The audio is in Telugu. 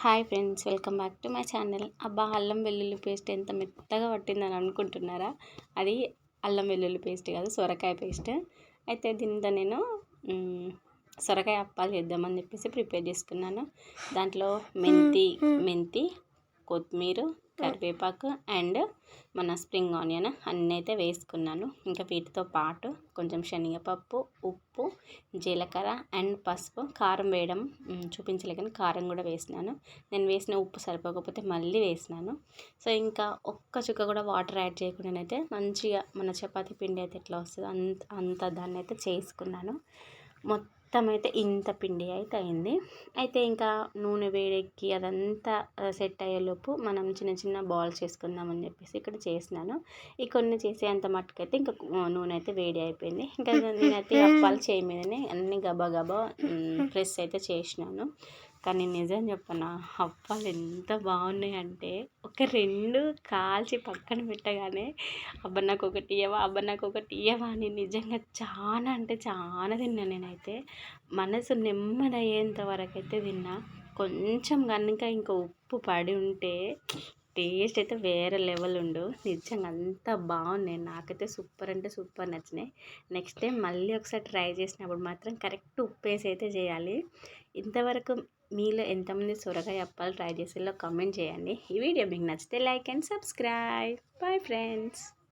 Hi friends, welcome back to my channel. అబ్బా, అల్లం వెల్లుల్లి పేస్ట్ ఎంత మెత్తగా పట్టిందని అనుకుంటున్నారా? అది అల్లం వెల్లుల్లి పేస్ట్ కాదు, సొరకాయ పేస్ట్. అయితే దీంతో నేను సొరకాయ అప్పాలు చేద్దామని చెప్పేసి ప్రిపేర్ చేసుకున్నాను. దాంట్లో మెంతి, కొత్తిమీర, కరివేపాకు అండ్ మన స్ప్రింగ్ ఆనియన్ అన్నీ అయితే వేసుకున్నాను. ఇంకా వీటితో పాటు కొంచెం శనగపప్పు, ఉప్పు, జీలకర్ర అండ్ పసుపు, కారం వేయడం చూపించలే కానీ కారం కూడా వేసినాను. నేను వేసిన ఉప్పు సరిపోకపోతే మళ్ళీ వేసినాను. సో ఇంకా ఒక్క చుక్క కూడా వాటర్ యాడ్ చేయకుండానైతే మంచిగా మన చపాతీ పిండి అయితే ఎట్లా వస్తుందో అంత దాన్ని అయితే చేసుకున్నాను. మొత్తం అయితే ఇంత పిండి అయితే అయింది. అయితే ఇంకా నూనె వేడెక్కి అదంతా సెట్ అయ్యేలోపు మనం చిన్న చిన్న బాల్స్ చేసుకుందామని చెప్పేసి ఇక్కడ చేసినాను. ఈ కొన్ని చేసేంత మట్టుకైతే ఇంకా నూనె అయితే వేడి అయిపోయింది. ఇంకా నేనైతే అప్పాలు చేయి మీదనే అన్ని గబా గబా ప్రెస్ అయితే చేసినాను. కానీ నిజం చెప్పనా, అప్పాలు ఎంత బాగున్నాయి అంటే ఒక 2 కాల్చి పక్కన పెట్టగానే అబ్బా నాకు ఒకటి ఇయ్యవా, అబ్బా నాకు ఒకటి ఇయ్యవా అని నిజంగా చాలా అంటే చాలా తిన్నాను. నేనైతే మనసు నెమ్మది అయ్యేంత వరకు అయితే తిన్నా. కొంచెం కనుక ఇంకా ఉప్పు పడి ఉంటే టేస్ట్ అయితే వేరే లెవెల్ ఉండు. నిజంగా అంత బాగున్నాయి. నాకైతే సూపర్ అంటే సూపర్ నచ్చినాయి. నెక్స్ట్ టైం మళ్ళీ ఒకసారి ట్రై చేసినప్పుడు మాత్రం కరెక్ట్ ఉప్పు వేసి అయితే చేయాలి. ఇంతవరకు మీలో ఎంతమంది సొరకాయ అప్పాలు ట్రై చేసేలో కామెంట్ చేయండి. ఈ వీడియో మీకు నచ్చితే like and subscribe. Bye friends.